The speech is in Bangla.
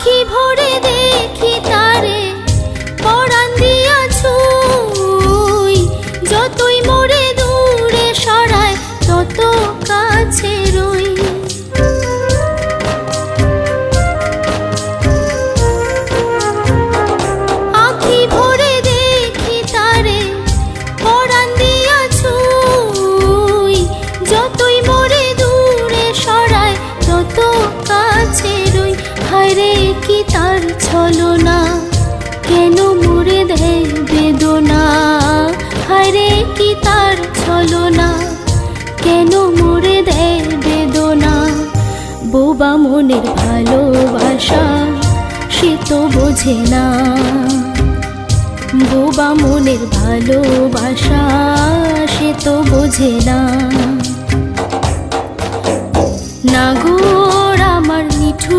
আখি ভরে দেখি তারে পরাণ দিয়া ছুঁই, যতই মোরে দূরে সরায় তত কাছে রই। আখি ভরে দেখি তারে পরাণ দিয়া ছুঁই, যতই মোরে দূরে সরায় তত কাছে রই। হায়রে কি তার ছলনা, কেন মোরে দেয় বেদনা। হায়রে কি তার ছলনা, কেন মোরে দেয় বেদনা। বোবা মনের ভালোবাসা সে তো বোঝে না, বোবা মনের ভালোবাসা সে তো বোঝে না। নাগর আমার নিঠুর